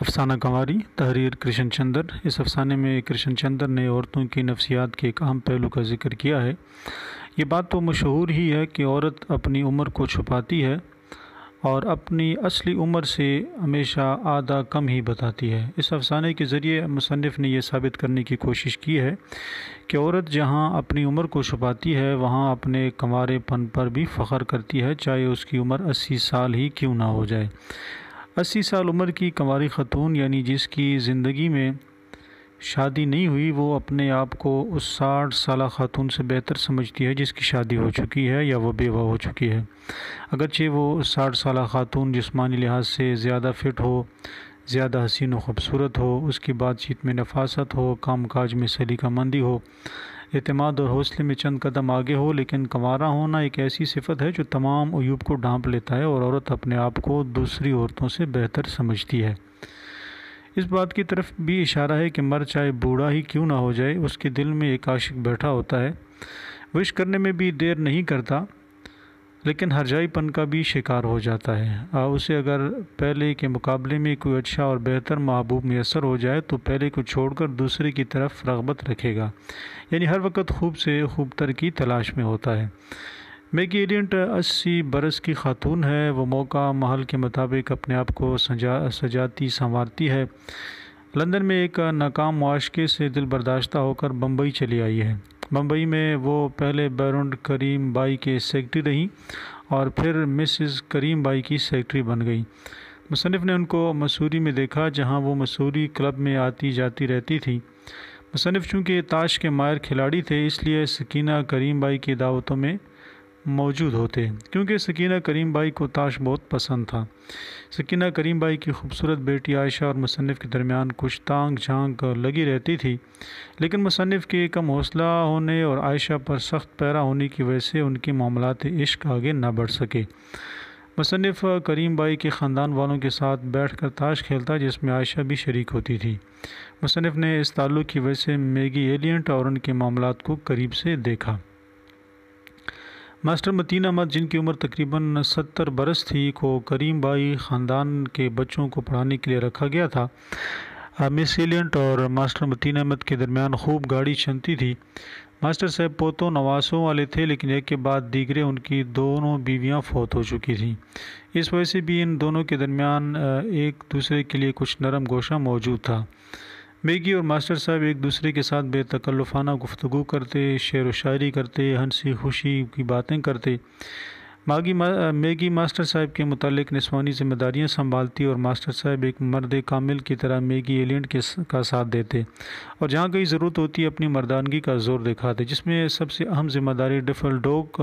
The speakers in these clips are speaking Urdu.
افسانہ کنواری تحریر کرشن چندر۔ اس افسانے میں کرشن چندر نے عورتوں کی نفسیات کے ایک اہم پہلو کا ذکر کیا ہے۔ یہ بات تو مشہور ہی ہے کہ عورت اپنی عمر کو چھپاتی ہے اور اپنی اصلی عمر سے ہمیشہ آدھا کم ہی بتاتی ہے۔ اس افسانے کے ذریعے مصنف نے یہ ثابت کرنے کی کوشش کی ہے کہ عورت جہاں اپنی عمر کو چھپاتی ہے وہاں اپنے کنوارے پن پر بھی فخر کرتی ہے، چاہے اس کی عمر 80 سال ہی کیوں نہ ہو جائے۔ 80 سال عمر کی کنواری خاتون یعنی جس کی زندگی میں شادی نہیں ہوئی، وہ اپنے آپ کو اس 60 سالہ خاتون سے بہتر سمجھتی ہے جس کی شادی ہو چکی ہے یا وہ بیوہ ہو چکی ہے۔ اگرچہ وہ 60 سالہ خاتون جسمانی لحاظ سے زیادہ فٹ ہو، زیادہ حسین و خوبصورت ہو، اس کی بات چیت میں نفاست ہو، کام کاج میں سلیقہ مندی ہو، اعتماد اور حوصلے میں چند قدم آگے ہو، لیکن کنوارا ہونا ایک ایسی صفت ہے جو تمام عیوب کو ڈھانپ لیتا ہے اور عورت اپنے آپ کو دوسری عورتوں سے بہتر سمجھتی ہے۔ اس بات کی طرف بھی اشارہ ہے کہ مرد چاہے بوڑھا ہی کیوں نہ ہو جائے، اس کے دل میں ایک عاشق بیٹھا ہوتا ہے، وہ عشق کرنے میں بھی دیر نہیں کرتا، لیکن ہرجائی پن کا بھی شکار ہو جاتا ہے۔ اسے اگر پہلے کے مقابلے میں کوئی اچھا اور بہتر محبوب میسر ہو جائے تو پہلے کو چھوڑ کر دوسرے کی طرف رغبت رکھے گا، یعنی ہر وقت خوب سے خوب تر کی تلاش میں ہوتا ہے۔ میگی ایلینٹ 80 برس کی خاتون ہے۔ وہ موقع محل کے مطابق اپنے آپ کو سجاتی سنوارتی ہے۔ لندن میں ایک ناکام معاشقے سے دل برداشتہ ہو کر بمبئی چلی آئی ہے۔ بمبئی میں وہ پہلے بیرون کریم بائی کے سیکرٹری رہیں اور پھر مسز کریم بائی کی سیکرٹری بن گئی۔ مصنف نے ان کو مسوری میں دیکھا، جہاں وہ مسوری کلب میں آتی جاتی رہتی تھی۔ مصنف چونکہ تاش کے ماہر کھلاڑی تھے، اس لیے سکینہ کریم بائی کی دعوتوں میں موجود ہوتے، کیونکہ سکینہ کریم بائی کو تاش بہت پسند تھا۔ سکینہ کریم بائی کی خوبصورت بیٹی عائشہ اور مصنف کے درمیان کچھ تانگ جھانک لگی رہتی تھی، لیکن مصنف کے کم حوصلہ ہونے اور عائشہ پر سخت پیرا ہونے کی وجہ سے ان کے معاملات عشق آگے نہ بڑھ سکے۔ مصنف کریم بائی کے خاندان والوں کے ساتھ بیٹھ کر تاش کھیلتا، جس میں عائشہ بھی شریک ہوتی تھی۔ مصنف نے اس تعلق کی وجہ سے میگی ایلینٹ اور ان کے معاملات کو قریب سے دیکھا۔ ماسٹر متین احمد، جن کی عمر تقریباً 70 برس تھی، کو کریم بائی خاندان کے بچوں کو پڑھانے کے لیے رکھا گیا تھا۔ مس ایلینٹ اور ماسٹر متین احمد کے درمیان خوب گاڑی چلتی تھی۔ ماسٹر صاحب پوتوں نواسوں والے تھے، لیکن ایک کے بعد دیگرے ان کی دونوں بیویاں فوت ہو چکی تھیں۔ اس وجہ سے بھی ان دونوں کے درمیان ایک دوسرے کے لیے کچھ نرم گوشہ موجود تھا۔ میگی اور ماسٹر صاحب ایک دوسرے کے ساتھ بے تکلفانہ گفتگو کرتے، شعر و شاعری کرتے، ہنسی خوشی کی باتیں کرتے۔ میگی ماسٹر صاحب کے متعلق نسوانی ذمہ داریاں سنبھالتی اور ماسٹر صاحب ایک مرد کامل کی طرح میگی ایلینٹ کا ساتھ دیتے اور جہاں کہیں ضرورت ہوتی اپنی مردانگی کا زور دکھاتے، جس میں سب سے اہم ذمہ داری ڈفل ڈوگ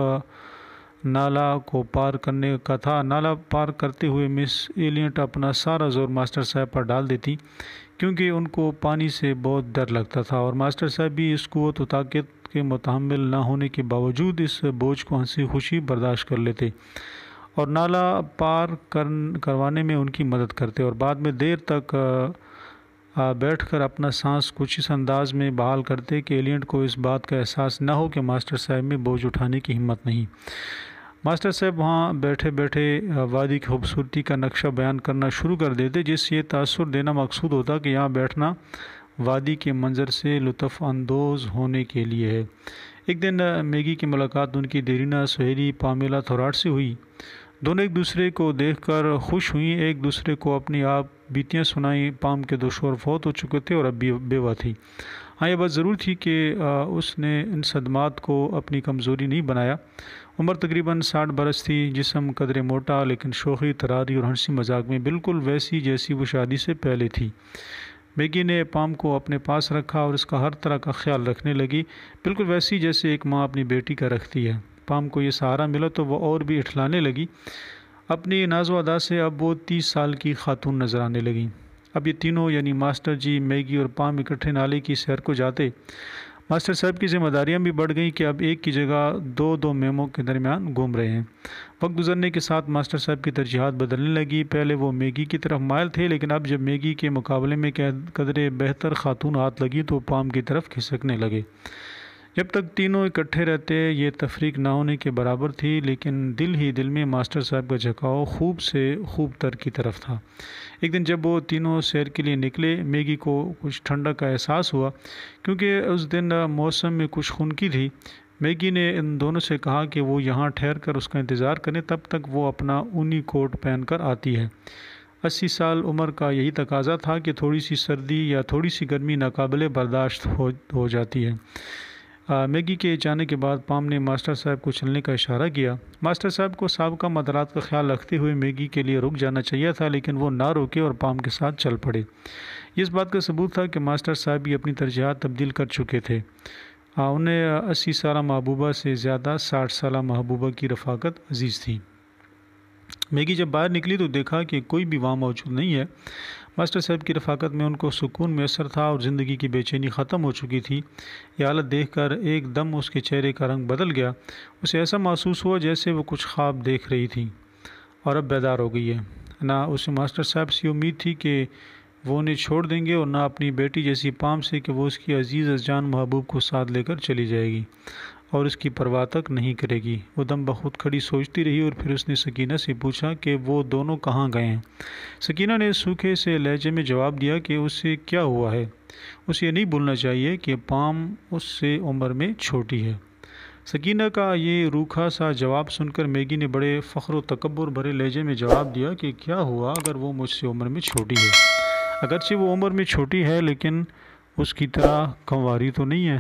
نالا کو پار کرنے کا تھا۔ نالا پار کرتے ہوئے مس ایلینٹ اپنا سارا زور ماسٹر صاحب پر ڈال دیتی، کیونکہ ان کو پانی سے بہت ڈر لگتا تھا اور ماسٹر صاحب بھی اس قوت و طاقت کے متحمل نہ ہونے کے باوجود اس بوجھ کو ہنسی خوشی برداشت کر لیتے اور نالا پار کروانے میں ان کی مدد کرتے اور بعد میں دیر تک بیٹھ کر اپنا سانس کچھ اس انداز میں بحال کرتے کہ ایلینٹ کو اس بات کا احساس نہ ہو کہ ماسٹر صاحب میں بوجھ اٹھانے کی ہمت نہیں۔ ماسٹر صاحب وہاں بیٹھے بیٹھے وادی کی خوبصورتی کا نقشہ بیان کرنا شروع کر دیتے، جس سے یہ تاثر دینا مقصود ہوتا کہ یہاں بیٹھنا وادی کے منظر سے لطف اندوز ہونے کے لیے ہے۔ ایک دن میگی کی ملاقات ان کی دیرینہ سہیلی پامیلا تھوراٹ سے ہوئی۔ دونوں ایک دوسرے کو دیکھ کر خوش ہوئیں، ایک دوسرے کو اپنی آپ بیتیاں سنائیں۔ پام کے دو شوہر فوت ہو چکے تھے اور اب بیوہ تھی۔ ہاں، یہ بات ضرور تھی کہ اس نے ان صدمات کو اپنی کمزوری نہیں بنایا۔ عمر تقریباً 60 برس تھی، جسم قدرے موٹا، لیکن شوخی تراری اور ہنسی مذاق میں بالکل ویسی جیسی وہ شادی سے پہلے تھی۔ میگی نے پام کو اپنے پاس رکھا اور اس کا ہر طرح کا خیال رکھنے لگی، بالکل ویسی جیسے ایک ماں اپنی بیٹی کا رکھتی ہے۔ پام کو یہ سہارا ملا تو وہ اور بھی اٹھلانے لگی۔ اپنی ناز و ادا سے اب وہ 30 سال کی خاتون نظر آنے لگیں۔ اب یہ تینوں یعنی ماسٹر جی، میگی اور پام اکٹھے نالے کی سیر کو جاتے۔ ماسٹر صاحب کی ذمہ داریاں بھی بڑھ گئیں کہ اب ایک کی جگہ دو میموں کے درمیان گھوم رہے ہیں۔ وقت گزرنے کے ساتھ ماسٹر صاحب کی ترجیحات بدلنے لگی۔ پہلے وہ میگی کی طرف مائل تھے، لیکن اب جب میگی کے مقابلے میں قدرے بہتر خاتون ہاتھ لگی تو پام کی طرف کھسکنے لگے۔ جب تک تینوں اکٹھے رہتے یہ تفریق نہ ہونے کے برابر تھی، لیکن دل ہی دل میں ماسٹر صاحب کا جھکاؤ خوب سے خوب تر کی طرف تھا۔ ایک دن جب وہ تینوں سیر کے لیے نکلے، میگی کو کچھ ٹھنڈک کا احساس ہوا کیونکہ اس دن موسم میں کچھ خنکی تھی۔ میگی نے ان دونوں سے کہا کہ وہ یہاں ٹھہر کر اس کا انتظار کریں، تب تک وہ اپنا اونی کوٹ پہن کر آتی ہے۔ 80 سال عمر کا یہی تقاضا تھا کہ تھوڑی سی سردی یا تھوڑی سی گرمی ناقابل برداشت ہو جاتی ہے۔ میگی کے جانے کے بعد پام نے ماسٹر صاحب کو چلنے کا اشارہ کیا۔ ماسٹر صاحب کو سابقہ مدارات کا خیال رکھتے ہوئے میگی کے لیے رک جانا چاہیے تھا، لیکن وہ نہ روکے اور پام کے ساتھ چل پڑے۔ یہ اس بات کا ثبوت تھا کہ ماسٹر صاحب بھی اپنی ترجیحات تبدیل کر چکے تھے۔ انہیں 80 سالہ محبوبہ سے زیادہ 60 سالہ محبوبہ کی رفاقت عزیز تھی۔ میگی جب باہر نکلی تو دیکھا کہ کوئی بھی وہاں موجود نہیں ہے۔ ماسٹر صاحب کی رفاقت میں ان کو سکون میسر تھا اور زندگی کی بے چینی ختم ہو چکی تھی۔ یہ حالت دیکھ کر ایک دم اس کے چہرے کا رنگ بدل گیا۔ اسے ایسا محسوس ہوا جیسے وہ کچھ خواب دیکھ رہی تھی اور اب بیدار ہو گئی ہے۔ نہ اسے ماسٹر صاحب سے امید تھی کہ وہ انہیں چھوڑ دیں گے، اور نہ اپنی بیٹی جیسی پام سے کہ وہ اس کی عزیز از جان محبوب کو ساتھ لے کر چلی جائے گی اور اس کی پرواہ تک نہیں کرے گی۔ وہ دم بخود کھڑی سوچتی رہی اور پھر اس نے سکینہ سے پوچھا کہ وہ دونوں کہاں گئے ہیں۔ سکینہ نے سوکھے سے لہجے میں جواب دیا کہ اسے کیا ہوا ہے، اسے یہ نہیں بھولنا چاہیے کہ پام اس سے عمر میں چھوٹی ہے۔ سکینہ کا یہ روکھا سا جواب سن کر میگی نے بڑے فخر و تکبر بھرے لہجے میں جواب دیا کہ کیا ہوا اگر وہ مجھ سے عمر میں چھوٹی ہے؟ اگرچہ وہ عمر میں چھوٹی ہے لیکن اس کی طرح کنواری تو نہیں ہے۔